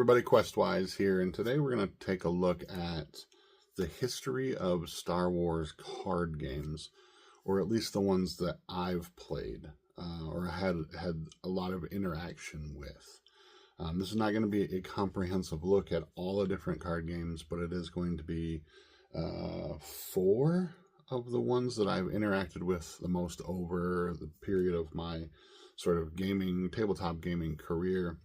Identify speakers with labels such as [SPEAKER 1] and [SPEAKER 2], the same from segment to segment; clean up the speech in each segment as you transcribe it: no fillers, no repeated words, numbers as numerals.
[SPEAKER 1] everybody, Questwise here, and today we're going to take a look at the history of Star Wars card games, or at least the ones that I've played or had a lot of interaction with. This is not going to be a comprehensive look at all the different card games, but it is going to be 4 of the ones that I've interacted with the most over the period of my sort of tabletop gaming career.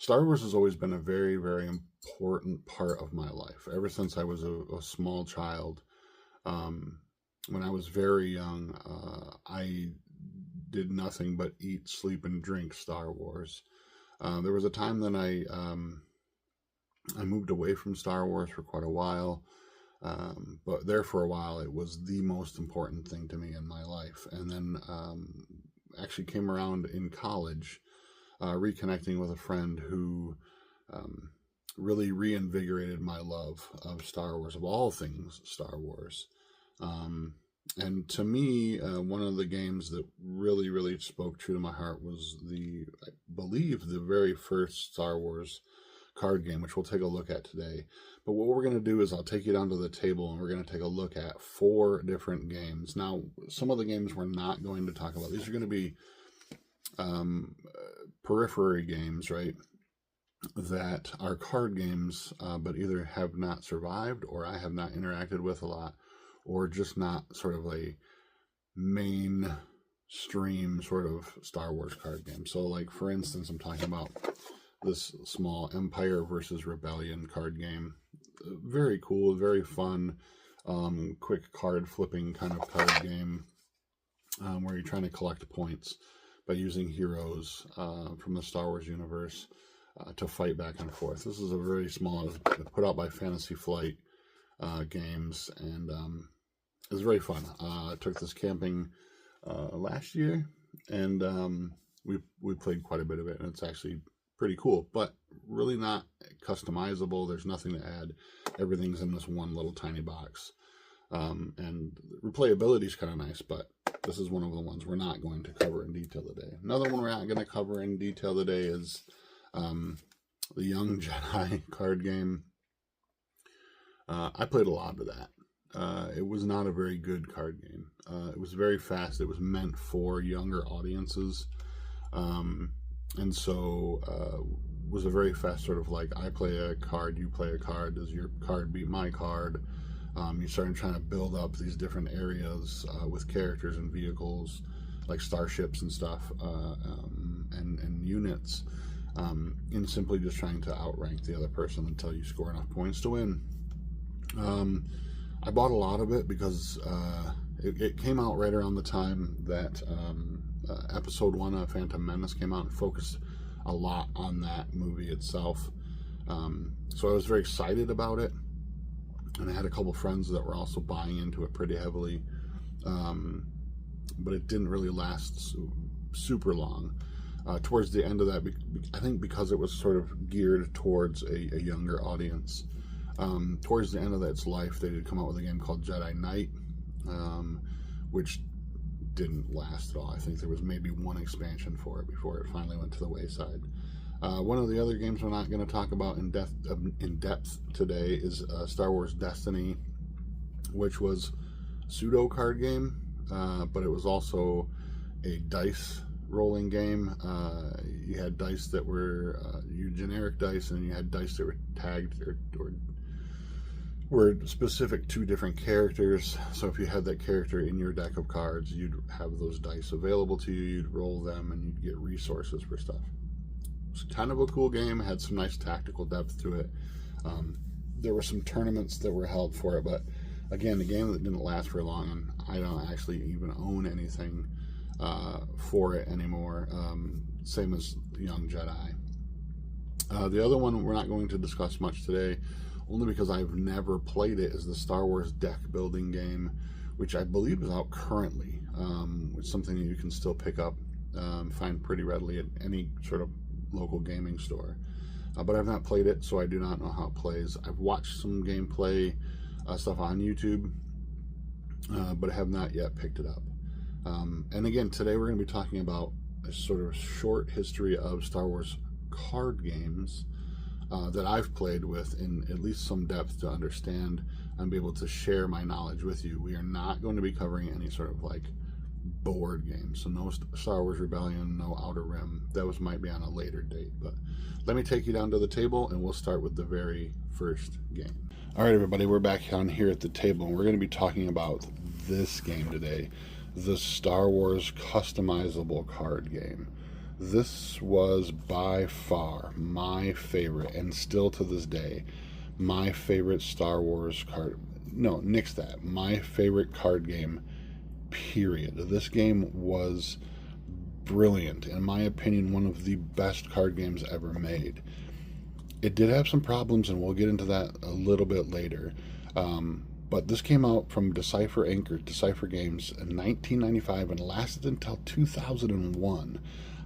[SPEAKER 1] Star Wars has always been a very, very important part of my life. Ever since I was a small child, when I was very young, I did nothing but eat, sleep, and drink Star Wars. There was a time that I moved away from Star Wars for quite a while, but there for a while it was the most important thing to me in my life. And then actually came around in college, reconnecting with a friend who really reinvigorated my love of Star Wars, of all things Star Wars. And to me, one of the games that really, really spoke true to my heart was I believe, the very first Star Wars card game, which we'll take a look at today. But what we're going to do is I'll take you down to the table and we're going to take a look at 4 different games. Now, some of the games we're not going to talk about. These are going to be periphery games, right, that are card games, but either have not survived, or I have not interacted with a lot, or just not sort of a mainstream sort of Star Wars card game. So, like, for instance, I'm talking about this small Empire versus Rebellion card game. Very cool, very fun, quick card flipping kind of card game, where you're trying to collect points by using heroes from the Star Wars universe to fight back and forth. This is a very small, put out by Fantasy Flight Games, and it's very fun. I took this camping last year, and we played quite a bit of it, and it's actually pretty cool, but really not customizable. There's nothing to add. Everything's in this one little tiny box. And replayability is kind of nice, but this is one of the ones we're not going to cover in detail today. Another one we're not going to cover in detail today is the Young Jedi card game. I played a lot of that. It was not a very good card game. It was very fast. It was meant for younger audiences. And so was a very fast sort of like, I play a card, you play a card, does your card beat my card? You start trying to build up these different areas with characters and vehicles, like starships and stuff, and units, in simply just trying to outrank the other person until you score enough points to win. I bought a lot of it because it came out right around the time that Episode 1 of Phantom Menace came out and focused a lot on that movie itself. So I was very excited about it, and I had a couple friends that were also buying into it pretty heavily, but it didn't really last super long. Towards the end of that, I think because it was sort of geared towards a younger audience, towards the end of its life, they did come out with a game called Jedi Knight, which didn't last at all. I think there was maybe one expansion for it before it finally went to the wayside. One of the other games we're not going to talk about in depth today is Star Wars Destiny, which was a pseudo card game, but it was also a dice rolling game. You had dice that were generic dice, and you had dice that were tagged or were specific to different characters. So if you had that character in your deck of cards, you'd have those dice available to you, you'd roll them, and you'd get resources for stuff. It was kind of a cool game, had some nice tactical depth to it. There were some tournaments that were held for it, but again, the game that didn't last very long, and I don't actually even own anything for it anymore. Same as Young Jedi. The other one we're not going to discuss much today, only because I've never played it, is the Star Wars deck building game, which I believe is out currently. It's something that you can still pick up, find pretty readily at any sort of local gaming store. But I've not played it, so I do not know how it plays. I've watched some gameplay stuff on YouTube, but I have not yet picked it up. And again, today we're going to be talking about a sort of short history of Star Wars card games that I've played with in at least some depth to understand and be able to share my knowledge with you. We are not going to be covering any sort of like board games. So no Star Wars Rebellion, no Outer Rim. Those might be on a later date. But let me take you down to the table and we'll start with the very first game. All right, everybody, we're back down here at the table and we're going to be talking about this game today, the Star Wars customizable card game. This was by far my favorite, and still to this day, my favorite Star Wars card. No, nix that. My favorite card game, period. This game was brilliant. In my opinion, one of the best card games ever made. It did have some problems, and we'll get into that a little bit later. But this came out from Decipher Inc. or Decipher Games in 1995 and lasted until 2001.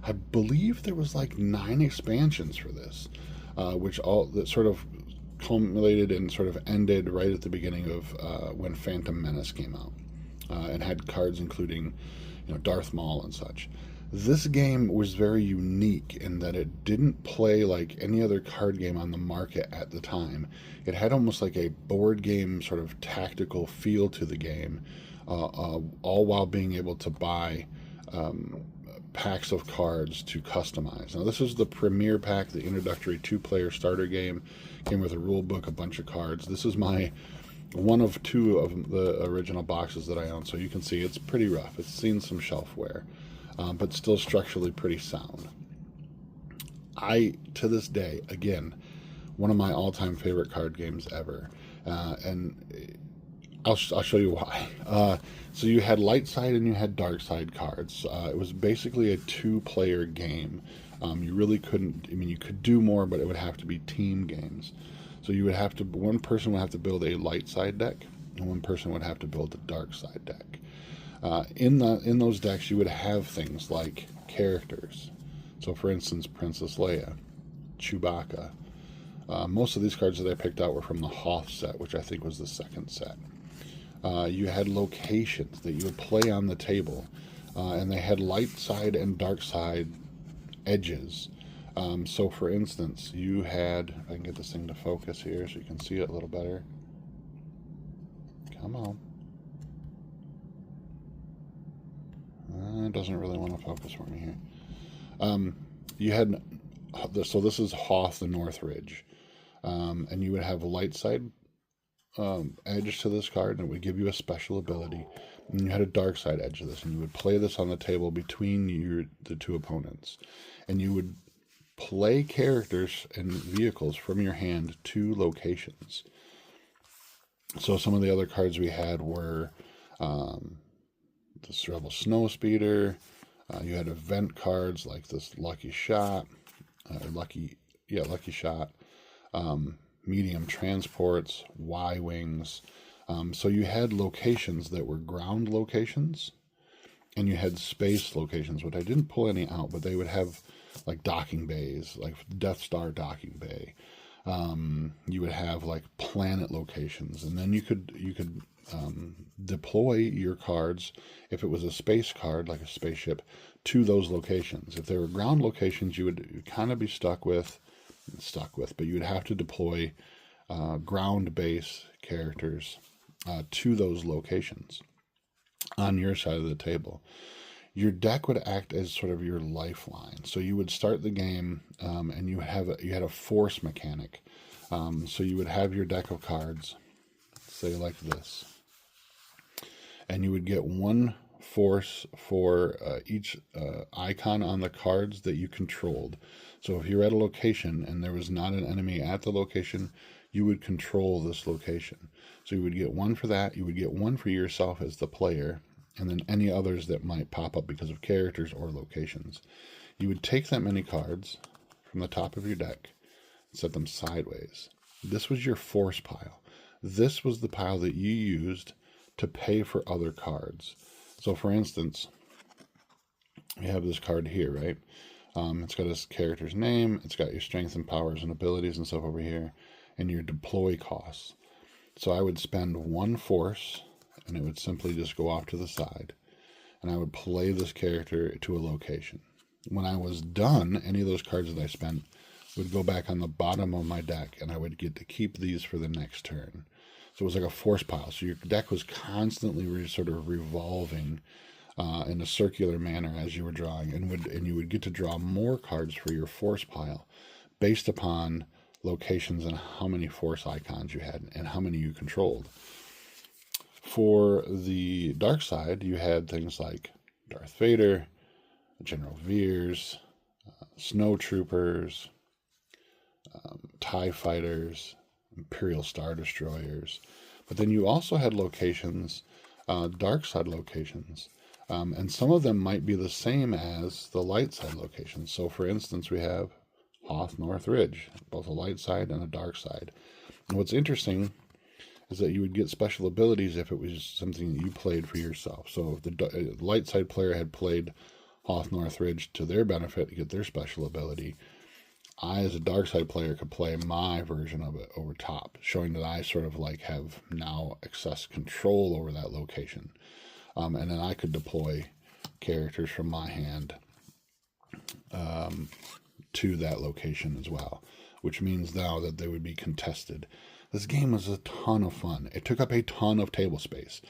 [SPEAKER 1] I believe there was like 9 expansions for this, which all that sort of culminated and sort of ended right at the beginning of when Phantom Menace came out, and had cards including, Darth Maul and such. This game was very unique in that it didn't play like any other card game on the market at the time. It had almost like a board game sort of tactical feel to the game, all while being able to buy packs of cards to customize. Now, this is the premier pack, the introductory 2-player starter game. Came with a rule book, a bunch of cards. This is my one of 2 of the original boxes that I own, so you can see it's pretty rough. It's seen some shelf wear, but still structurally pretty sound. To this day, again, one of my all-time favorite card games ever, and I'll show you why. So you had light side and you had dark side cards. It was basically a 2-player game. You really couldn't, you could do more, but it would have to be team games. So you would have to, one person would have to build a light side deck, and one person would have to build a dark side deck. In those decks, you would have things like characters. So, for instance, Princess Leia, Chewbacca. Most of these cards that I picked out were from the Hoth set, which I think was the second set. You had locations that you would play on the table, and they had light side and dark side edges. So, for instance, you had, if I can get this thing to focus here so you can see it a little better. Come on. It doesn't really want to focus for me here. You had, so this is Hoth the Northridge, and you would have a light side edge to this card, and it would give you a special ability. And you had a dark side edge to this, and you would play this on the table between the 2 opponents, and you would play characters and vehicles from your hand to locations. So some of the other cards we had were this Rebel Snowspeeder. You had event cards like this Lucky Shot, Lucky Shot, medium transports, Y-wings. So you had locations that were ground locations, and you had space locations, which I didn't pull any out, but they would have like docking bays, like Death Star docking bay. You would have like planet locations, and then you could deploy your cards, if it was a space card like a spaceship, to those locations. If they were ground locations, you would kind of be stuck with, but you would have to deploy ground base characters to those locations on your side of the table. Your deck would act as sort of your lifeline. So you would start the game, and you had a force mechanic. So you would have your deck of cards, say like this, and you would get 1 force for each icon on the cards that you controlled. So if you're at a location and there was not an enemy at the location, you would control this location. So you would get 1 for that. You would get 1 for yourself as the player, and then any others that might pop up because of characters or locations. You would take that many cards from the top of your deck and set them sideways. This was your force pile. This was the pile that you used to pay for other cards. So, for instance, we have this card here, right? It's got his character's name, it's got your strength and powers and abilities and stuff over here, and your deploy costs. So I would spend 1 force, and it would simply just go off to the side, and I would play this character to a location. when I was done, any of those cards that I spent would go back on the bottom of my deck, and I would get to keep these for the next turn. So it was like a force pile. So your deck was constantly sort of revolving in a circular manner as you were drawing, and you would get to draw more cards for your force pile based upon locations and how many force icons you had and how many you controlled. For the dark side, you had things like Darth Vader, General Veers, Snow Troopers, TIE Fighters, Imperial Star Destroyers. But then you also had locations, dark side locations, and some of them might be the same as the light side locations. So for instance, we have Hoth North Ridge, both a light side and a dark side. And what's interesting is that you would get special abilities if it was something that you played for yourself. So if the light side player had played Hoth North Ridge to their benefit to get their special ability, I, as a dark side player, could play my version of it over top, showing that I sort of like have now excess control over that location. And then I could deploy characters from my hand to that location as well, which means now that they would be contested. This game was a ton of fun. It took up a ton of table space.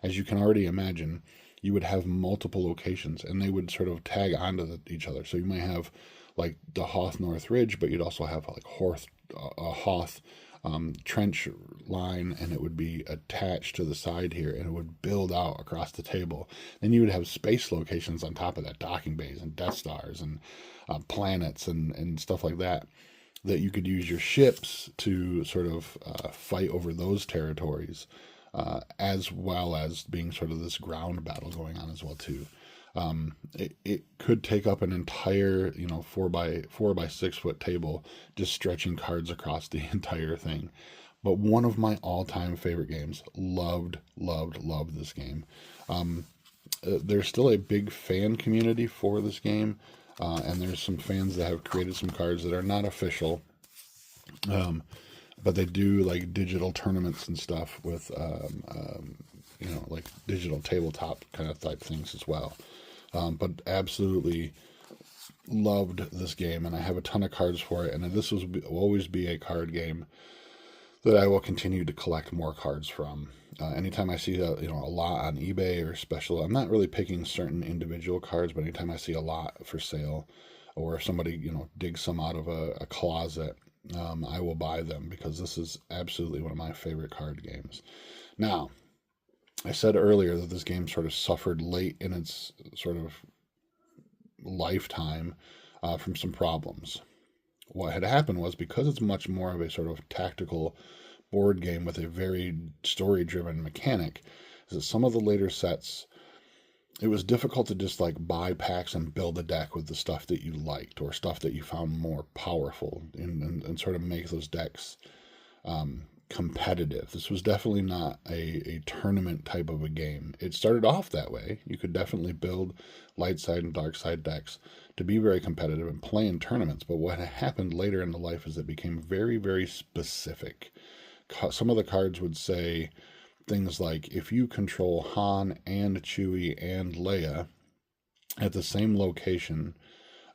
[SPEAKER 1] As you can already imagine, you would have multiple locations, and they would sort of tag onto each other. So you might have like the Hoth North Ridge, but you'd also have like a Hoth trench line, and it would be attached to the side here, and it would build out across the table. Then you would have space locations on top of that, docking bays and Death Stars and planets and stuff like that you could use your ships to sort of fight over those territories, as well as being sort of this ground battle going on as well too. It could take up an entire 4 by 6 foot table, just stretching cards across the entire thing. But one of my all-time favorite games. Loved this game. There's still a big fan community for this game, and there's some fans that have created some cards that are not official, but they do like digital tournaments and stuff with like digital tabletop kind of type things as well. But absolutely loved this game, and I have a ton of cards for it, and this will always be a card game that I will continue to collect more cards from. Anytime I see a lot on eBay or special, I'm not really picking certain individual cards, but anytime I see a lot for sale, or if somebody digs some out of a closet, I will buy them, because this is absolutely one of my favorite card games. Now, I said earlier that this game sort of suffered late in its sort of lifetime from some problems. What had happened was, because it's much more of a sort of tactical board game with a very story-driven mechanic, is that some of the later sets, it was difficult to just like buy packs and build a deck with the stuff that you liked or stuff that you found more powerful, and sort of make those decks competitive. This was definitely not a tournament type of a game. It started off that way. You could definitely build light side and dark side decks to be very competitive and play in tournaments. But what happened later in the life is it became very, very specific. Some of the cards would say things like, if you control Han and Chewie and Leia at the same location,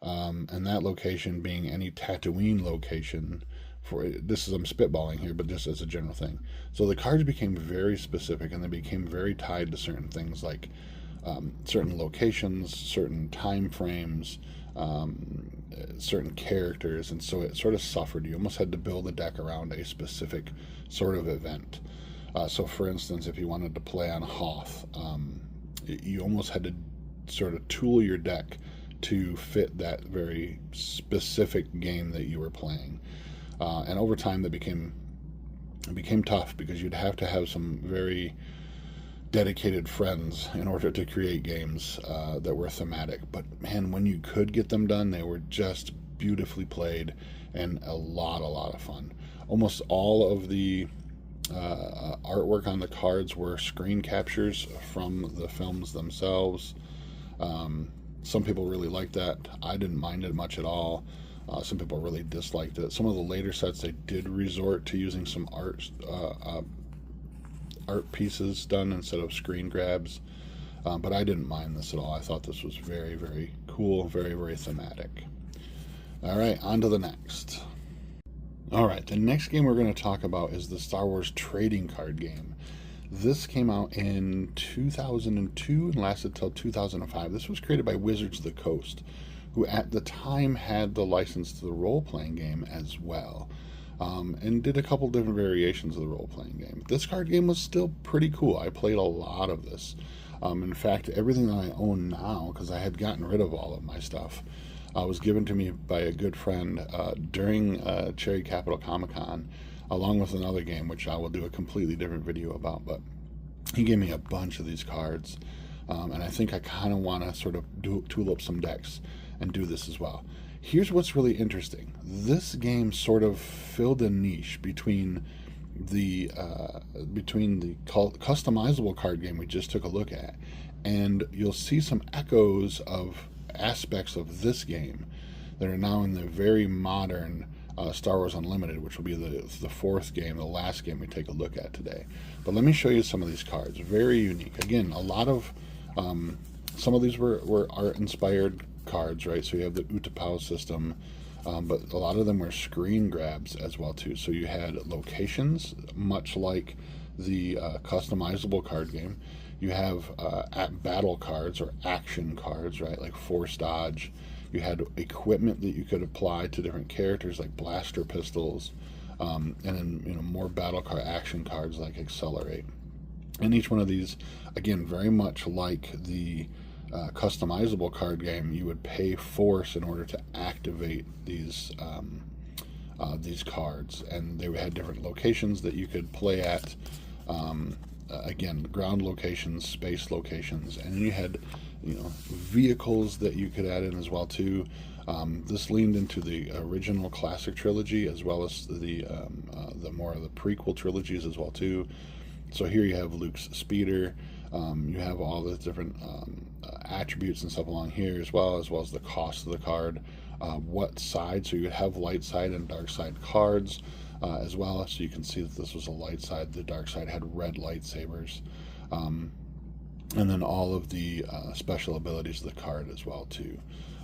[SPEAKER 1] and that location being any Tatooine location, I'm spitballing here, but just as a general thing. So the cards became very specific, and they became very tied to certain things like certain locations, certain time frames, certain characters, and so it sort of suffered. You almost had to build a deck around a specific sort of event. So for instance, if you wanted to play on Hoth, you almost had to sort of tool your deck to fit that very specific game that you were playing. And over time, it became tough, because you'd have to have some very dedicated friends in order to create games that were thematic. But man, when you could get them done, they were just beautifully played and a lot of fun. Almost all of the artwork on the cards were screen captures from the films themselves. Some people really liked that. I didn't mind it much at all. Some people really disliked it. Some of the later sets, they did resort to using some art pieces done instead of screen grabs. But I didn't mind this at all. I thought this was very, very cool, very, very thematic. All right, on to the next. All right, the next game we're going to talk about is the Star Wars trading card game. This came out in 2002 and lasted till 2005. This was created by Wizards of the Coast, who at the time had the license to the role-playing game as well, and did a couple different variations of the role-playing game. This card game was still pretty cool. I played a lot of this. In fact, everything that I own now, because I had gotten rid of all of my stuff, was given to me by a good friend during Cherry Capital Comic-Con, along with another game, which I will do a completely different video about. But he gave me a bunch of these cards, and I think I kind of want to sort of tool up some decks and do this as well. Here's what's really interesting. This game sort of filled a niche between the customizable card game we just took a look at, and you'll see some echoes of aspects of this game that are now in the very modern Star Wars Unlimited, which will be the fourth game, the last game we take a look at today. But let me show you some of these cards. Very unique. Again, a lot of some of these were art-inspired cards, right? So you have the Utapau system, but a lot of them were screen grabs as well too. So you had locations, much like the customizable card game. You have at battle cards or action cards, right? Like force dodge. You had equipment that you could apply to different characters, like blaster pistols, and then more battle card action cards like accelerate. And each one of these, again, very much like the customizable card game, you would pay force in order to activate these cards, and they had different locations that you could play at. Again, ground locations, space locations, and then you had vehicles that you could add in as well too. This leaned into the original classic trilogy as well as the more of the prequel trilogies as well too. So here you have Luke's speeder. You have all the different attributes and stuff along here as well as the cost of the card, what side. So you would have light side and dark side cards as well. So you can see that this was a light side. The dark side had red lightsabers. And then all of the special abilities of the card as well too.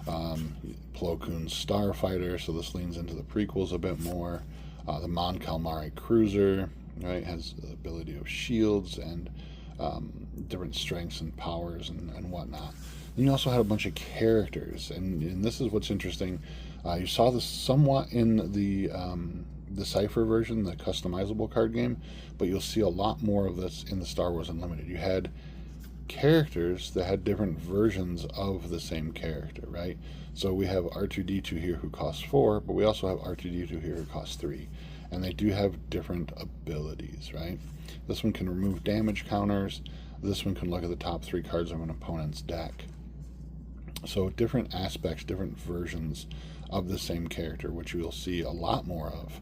[SPEAKER 1] Plo Koon's Starfighter, so this leans into the prequels a bit more. The Mon Calamari Cruiser, right, has the ability of shields and different strengths and powers and whatnot. And you also had a bunch of characters, and this is what's interesting. You saw this somewhat in the Cypher version, the customizable card game, but you'll see a lot more of this in the Star Wars Unlimited. You had characters that had different versions of the same character, right? So we have R2-D2 here who costs 4, but we also have R2-D2 here who costs 3, and they do have different abilities, right? This one can remove damage counters. This one can look at the top 3 cards of an opponent's deck. So different aspects, different versions of the same character, which you'll see a lot more of.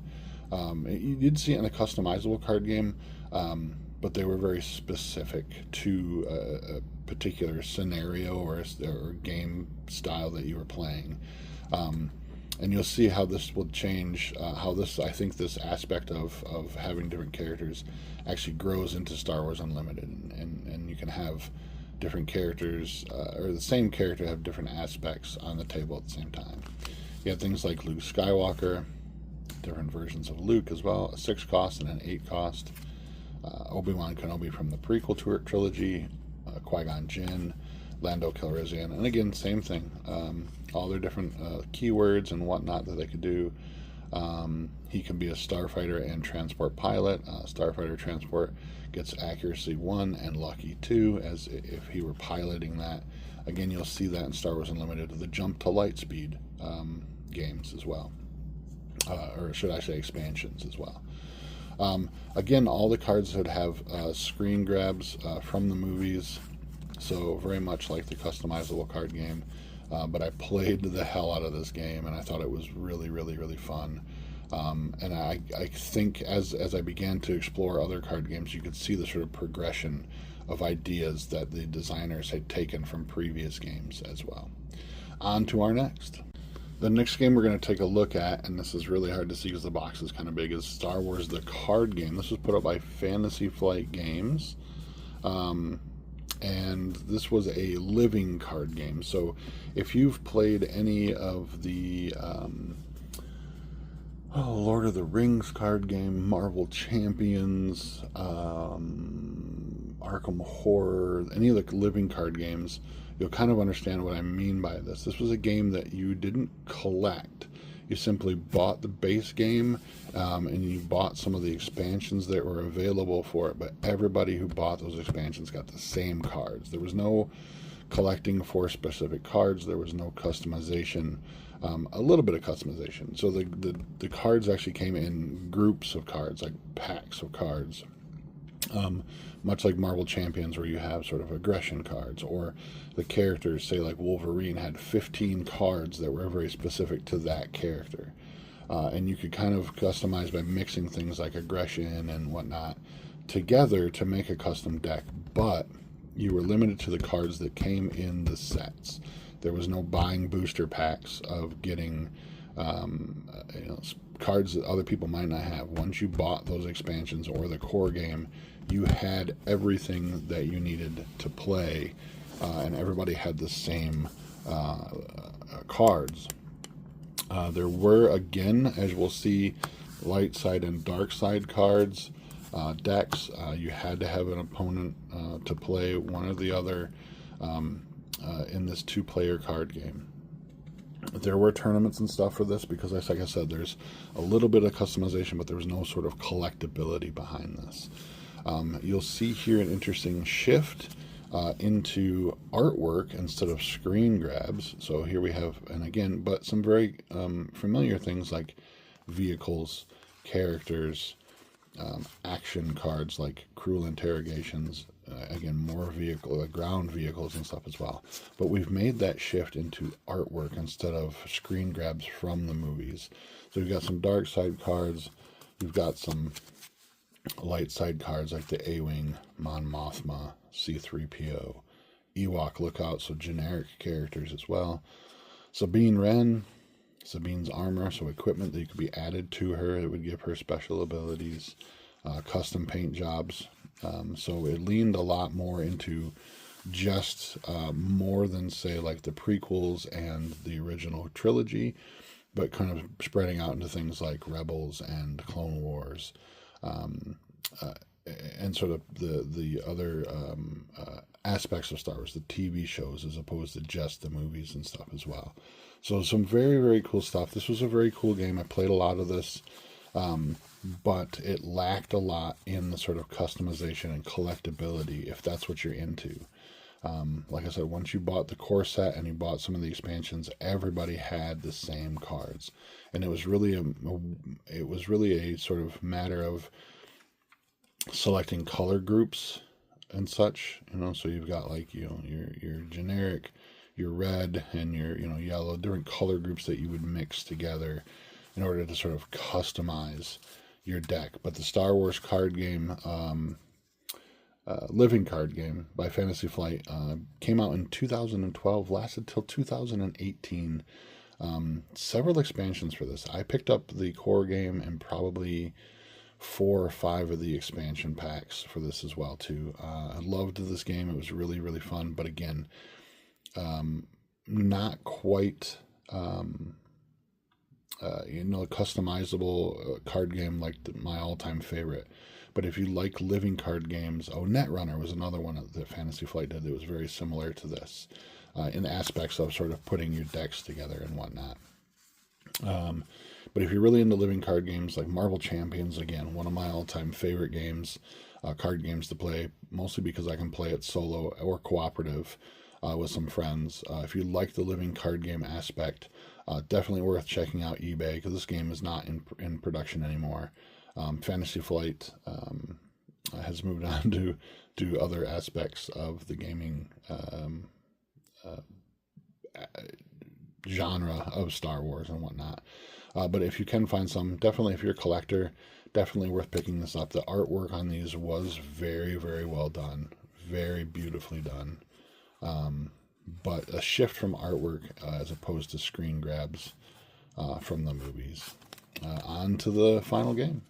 [SPEAKER 1] You did see it in a customizable card game, but they were very specific to a particular scenario or game style that you were playing. And you'll see how this will change, I think this aspect of having different characters actually grows into Star Wars Unlimited, and you can have different characters, or the same character have different aspects on the table at the same time. You have things like Luke Skywalker, different versions of Luke as well, a 6 cost and an 8 cost. Obi-Wan Kenobi from the prequel trilogy, Qui-Gon Jinn, Lando Calrissian, and again, same thing. All their different keywords and whatnot that they could do. He can be a starfighter and transport pilot. Starfighter transport gets accuracy 1 and lucky 2, as if he were piloting that. Again, you'll see that in Star Wars Unlimited, the jump to light speed games as well, or should I say expansions as well. Again, all the cards would have screen grabs from the movies, so very much like the customizable card game. But I played the hell out of this game, and I thought it was really, really, really fun. And I think as I began to explore other card games, you could see the sort of progression of ideas that the designers had taken from previous games as well. On to our next. The next game we're going to take a look at, and this is really hard to see because the box is kind of big, is Star Wars the card game. This was put up by Fantasy Flight Games. and this was a living card game. So if you've played any of the Lord of the Rings card game, Marvel Champions, Arkham Horror, any of the living card games, you'll kind of understand what I mean by this. This was a game that you didn't collect. You simply bought the base game, and you bought some of the expansions that were available for it, but everybody who bought those expansions got the same cards. There was no collecting for specific cards. There was no customization. A little bit of customization. So the cards actually came in groups of cards, like packs of cards. Much like Marvel Champions, where you have sort of aggression cards, or the characters, say like Wolverine, had 15 cards that were very specific to that character. And you could kind of customize by mixing things like aggression and whatnot together to make a custom deck, but you were limited to the cards that came in the sets. There was no buying booster packs of getting cards that other people might not have. Once you bought those expansions or the core game, you had everything that you needed to play, and everybody had the same cards. There were, again, as we'll see, light side and dark side cards, decks. You had to have an opponent to play one or the other in this two-player card game. There were tournaments and stuff for this because, like I said, there's a little bit of customization, but there was no sort of collectability behind this. You'll see here an interesting shift into artwork instead of screen grabs. So here we have, and again, but some very familiar things like vehicles, characters, action cards like Cruel Interrogations, again, more ground vehicles and stuff as well. But we've made that shift into artwork instead of screen grabs from the movies. So you've got some dark side cards, you've got some light side cards like the A-Wing, Mon Mothma, C-3PO, Ewok Lookout, so generic characters as well. Sabine Wren, Sabine's armor, so equipment that could be added to her that would give her special abilities, custom paint jobs. So it leaned a lot more into just more than, say, like the prequels and the original trilogy, but kind of spreading out into things like Rebels and Clone Wars, and sort of the other aspects of Star Wars, the TV shows, as opposed to just the movies and stuff as well. So some very, very cool stuff. This was a very cool game. I played a lot of this, but it lacked a lot in the sort of customization and collectability, if that's what you're into. Like I said, once you bought the core set and you bought some of the expansions, everybody had the same cards, and it was really a sort of matter of selecting color groups and such. So you've got like your generic, your red, and your yellow, different color groups that you would mix together in order to sort of customize your deck. But the Star Wars card game, living card game by Fantasy Flight, came out in 2012, lasted till 2018. Several expansions for this. I picked up the core game and probably 4 or 5 of the expansion packs for this as well too. I loved this game. It was really, really fun, but again, not quite customizable card game like my all-time favorite. But if you like living card games, Netrunner was another one that Fantasy Flight did that was very similar to this, in aspects of sort of putting your decks together and whatnot. But if you're really into living card games, like Marvel Champions, again, one of my all-time favorite games, card games to play, mostly because I can play it solo or cooperative with some friends. If you like the living card game aspect, definitely worth checking out eBay, because this game is not in production anymore. Fantasy Flight has moved on to other aspects of the gaming genre of Star Wars and whatnot. But if you can find some, definitely, if you're a collector, definitely worth picking this up. The artwork on these was very, very well done, very beautifully done. But a shift from artwork as opposed to screen grabs from the movies. On to the final game.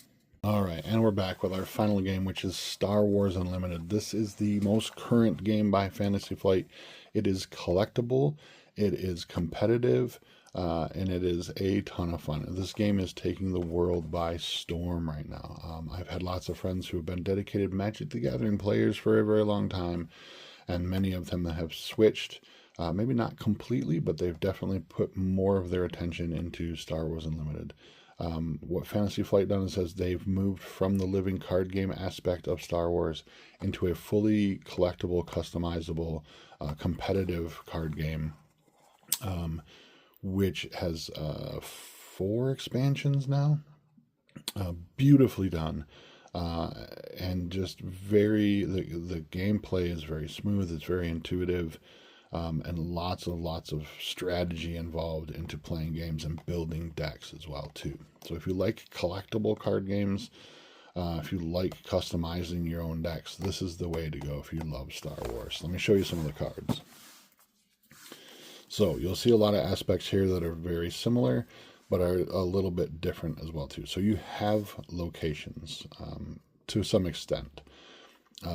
[SPEAKER 1] All right, and we're back with our final game, which is Star Wars Unlimited. This is the most current game by Fantasy Flight. It is collectible, it is competitive, and it is a ton of fun. This game is taking the world by storm right now. I've had lots of friends who have been dedicated Magic the Gathering players for a very long time, and many of them have switched. Maybe not completely, but they've definitely put more of their attention into Star Wars Unlimited. What Fantasy Flight done is they've moved from the living card game aspect of Star Wars into a fully collectible, customizable, competitive card game, which has 4 expansions now. Beautifully done. And just the gameplay is very smooth, it's very intuitive. And lots of strategy involved into playing games and building decks as well too. So if you like collectible card games, if you like customizing your own decks, this is the way to go if you love Star Wars. Let me show you some of the cards. So you'll see a lot of aspects here that are very similar, but are a little bit different as well too. So you have locations to some extent.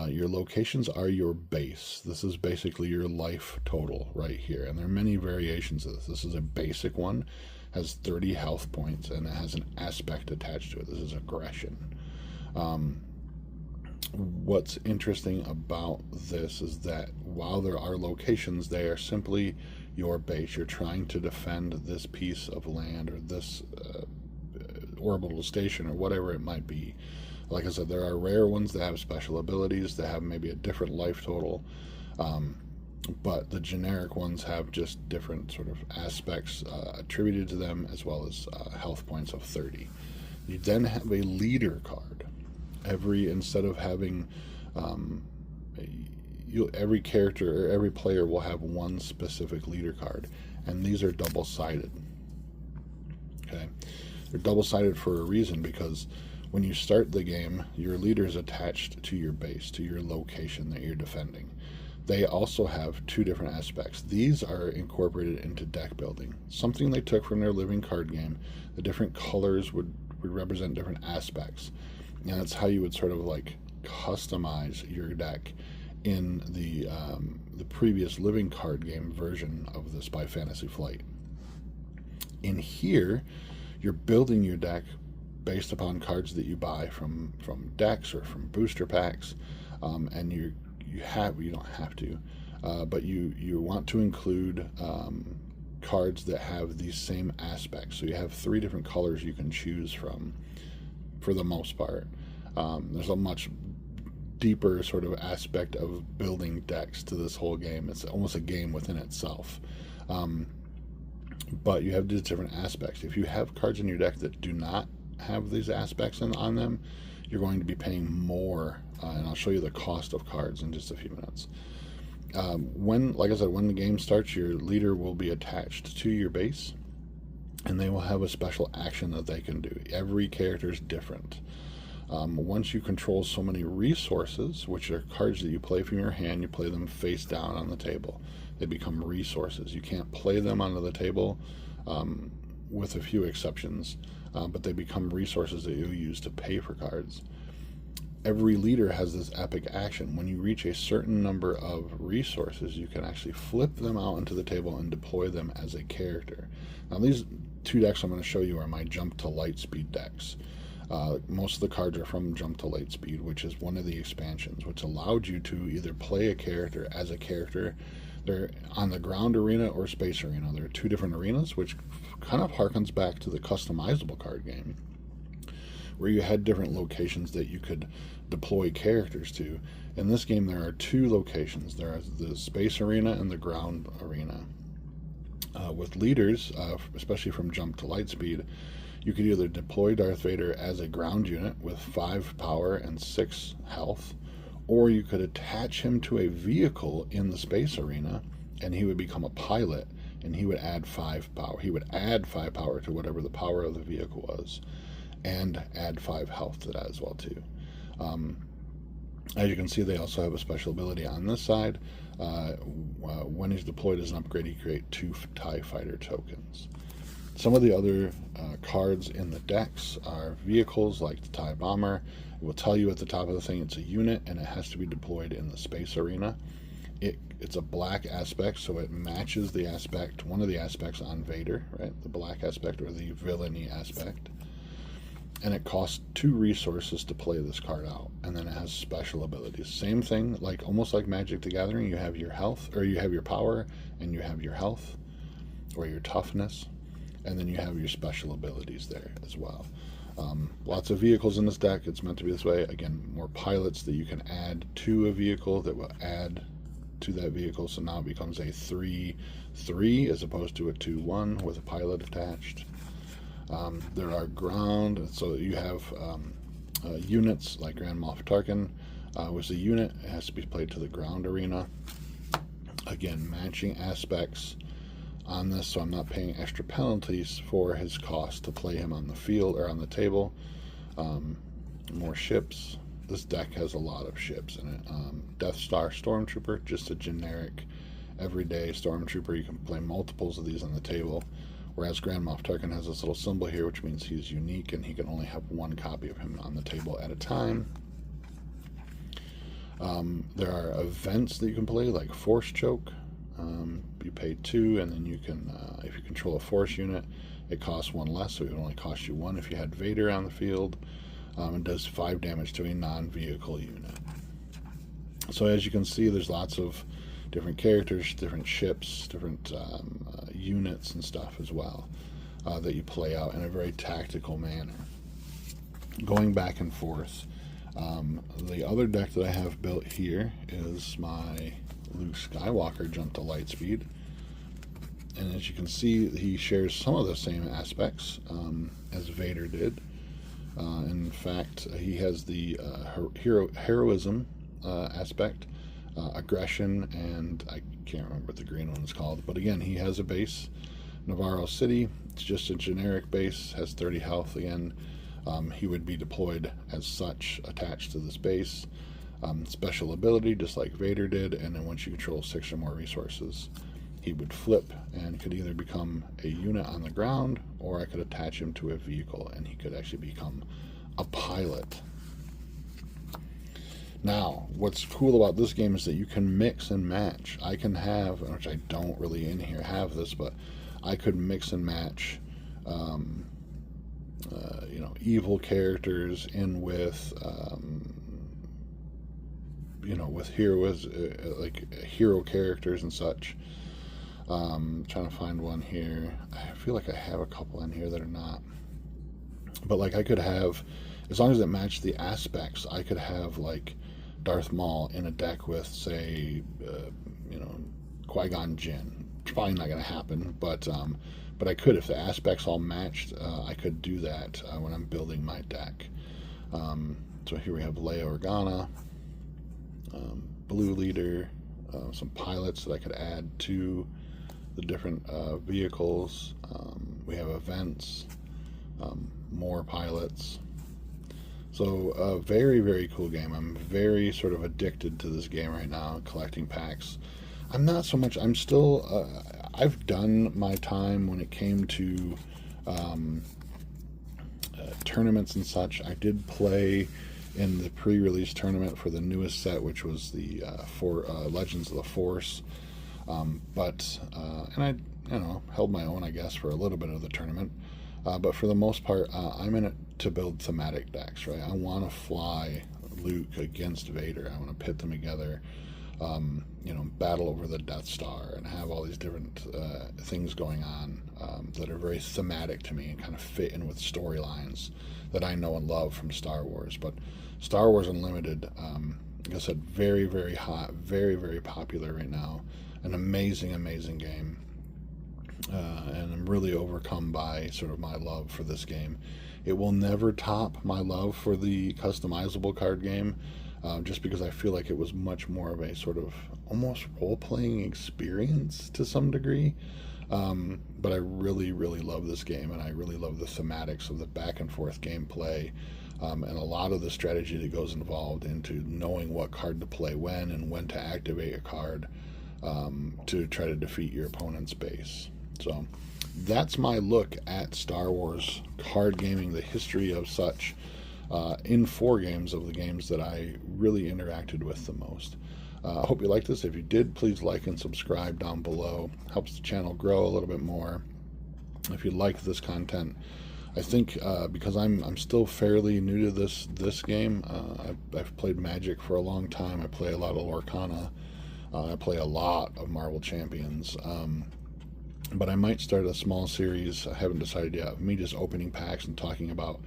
[SPEAKER 1] Your locations are your base. This is basically your life total right here. And there are many variations of this. This is a basic one, has 30 health points, and it has an aspect attached to it. This is aggression. What's interesting about this is that while there are locations, they are simply your base. You're trying to defend this piece of land or this orbital station or whatever it might be. Like I said, there are rare ones that have special abilities, that have maybe a different life total, but the generic ones have just different sort of aspects attributed to them, as well as health points of 30. You then have a leader card. Instead of having every character or every player will have one specific leader card, and these are double-sided. Okay, they're double-sided for a reason, because when you start the game, your leader is attached to your base, to your location that you're defending. They also have 2 different aspects. These are incorporated into deck building, something they took from their living card game. The different colors would represent different aspects, and that's how you would sort of like customize your deck in the previous living card game version of this by Fantasy Flight. In here, you're building your deck based upon cards that you buy from decks or from booster packs, and you don't have to, but you want to include cards that have these same aspects. So you have 3 different colors you can choose from, for the most part. There's a much deeper sort of aspect of building decks to this whole game. It's almost a game within itself. But you have these different aspects. If you have cards in your deck that do not have these aspects on them, you're going to be paying more, and I'll show you the cost of cards in just a few minutes. Like I said, when the game starts, your leader will be attached to your base, and they will have a special action that they can do. Every character is different. Once you control so many resources, which are cards that you play from your hand, you play them face down on the table. They become resources. You can't play them onto the table, with a few exceptions, but they become resources that you use to pay for cards. Every leader has this epic action. When you reach a certain number of resources, you can actually flip them out onto the table and deploy them as a character. Now, these 2 decks I'm going to show you are my Jump to Lightspeed decks. Most of the cards are from Jump to Lightspeed, which is one of the expansions, which allowed you to either play a character as a character. They're on the ground arena or space arena. There are 2 different arenas, which kind of harkens back to the customizable card game, where you had different locations that you could deploy characters to. In this game, there are 2 locations. There is the space arena and the ground arena. With leaders, especially from Jump to Lightspeed, you could either deploy Darth Vader as a ground unit with 5 power and 6 health, or you could attach him to a vehicle in the space arena, and he would become a pilot, and he would add 5 power. He would add 5 power to whatever the power of the vehicle was, and add 5 health to that as well too. As you can see, they also have a special ability on this side. When he's deployed as an upgrade, you create 2 TIE Fighter tokens. Some of the other cards in the decks are vehicles like the TIE Bomber. It will tell you at the top of the thing it's a unit and it has to be deployed in the space arena. It's a black aspect, so it matches the aspect, one of the aspects on Vader, right? The black aspect or the villainy aspect. And it costs 2 resources to play this card out, and then it has special abilities. Same thing, like almost like Magic the Gathering. You have your health, or you have your power, and you have your health, or your toughness, and then you have your special abilities there as well. Lots of vehicles in this deck. It's meant to be this way. Again, more pilots that you can add to a vehicle that will add to that vehicle, so now it becomes a 3/3 as opposed to a 2/1 with a pilot attached. There are ground, so you have units like Grand Moff Tarkin was a unit. It has to be played to the ground arena. Again, matching aspects on this, so I'm not paying extra penalties for his cost to play him on the field or on the table. More ships. This deck has a lot of ships in it. Death Star Stormtrooper, just a generic everyday Stormtrooper. You can play multiples of these on the table, whereas Grand Moff Tarkin has this little symbol here, which means he's unique and he can only have 1 copy of him on the table at a time. There are events that you can play, like Force Choke. You pay 2, and then you can, if you control a Force unit, it costs 1 less, so it would only cost you 1 if you had Vader on the field. And does 5 damage to a non-vehicle unit. So as you can see, there's lots of different characters, different ships, different units and stuff as well that you play out in a very tactical manner. Going back and forth. The other deck that I have built here is my Luke Skywalker Jump to Lightspeed. And as you can see, he shares some of the same aspects as Vader did. In fact, he has the heroism aspect, aggression, and I can't remember what the green one is called. But again, he has a base, Navarro City. It's just a generic base, has 30 health. Again, he would be deployed as such, attached to this base. Special ability, just like Vader did, and then once you control 6 or more resources, he would flip and could either become a unit on the ground, or I could attach him to a vehicle and he could actually become a pilot. Now, what's cool about this game is that you can mix and match. I can have, which I don't really in here have this, but I could mix and match evil characters in with with heroes, like hero characters and such. Trying to find one here. I feel like I have a couple in here that are not. But like I could have, as long as it matched the aspects, I could have like Darth Maul in a deck with, say, Qui-Gon Jinn. It's probably not going to happen, but I could, if the aspects all matched, I could do that when I'm building my deck. So here we have Leia Organa, Blue Leader, some pilots that I could add to the different vehicles. We have events, more pilots. So a very, very cool game. I'm very sort of addicted to this game right now, collecting packs. I'm not so much, I'm still, I've done my time when it came to tournaments and such. I did play in the pre-release tournament for the newest set, which was the Legends of the Force. And I, held my own, I guess, for a little bit of the tournament. But for the most part, I'm in it to build thematic decks, right? I want to fly Luke against Vader. I want to pit them together, battle over the Death Star and have all these different things going on that are very thematic to me and kind of fit in with storylines that I know and love from Star Wars. But Star Wars Unlimited, like I said, very, very hot, very, very popular right now. An amazing, amazing game. And I'm really overcome by sort of my love for this game. It will never top my love for the customizable card game, just because I feel like it was much more of a sort of almost role-playing experience to some degree. But I really, really love this game, and I really love the thematics of the back-and-forth gameplay, and a lot of the strategy that goes involved into knowing what card to play when to activate a card to try to defeat your opponent's base. So that's my look at Star Wars card gaming, the history of such, in 4 games of the games that I really interacted with the most. I hope you liked this. If you did, please like and subscribe down below. Helps the channel grow a little bit more. If you like this content, I think because I'm still fairly new to this game. I've played Magic for a long time. I play a lot of Lorcana. I play a lot of Marvel Champions. But I might start a small series, I haven't decided yet, of me just opening packs and talking about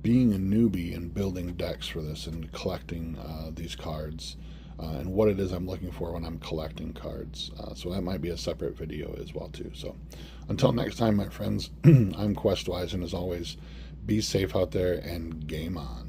[SPEAKER 1] being a newbie and building decks for this and collecting these cards, and what it is I'm looking for when I'm collecting cards. So that might be a separate video as well too. So until next time, my friends, I'm Questwise, and as always, be safe out there and game on.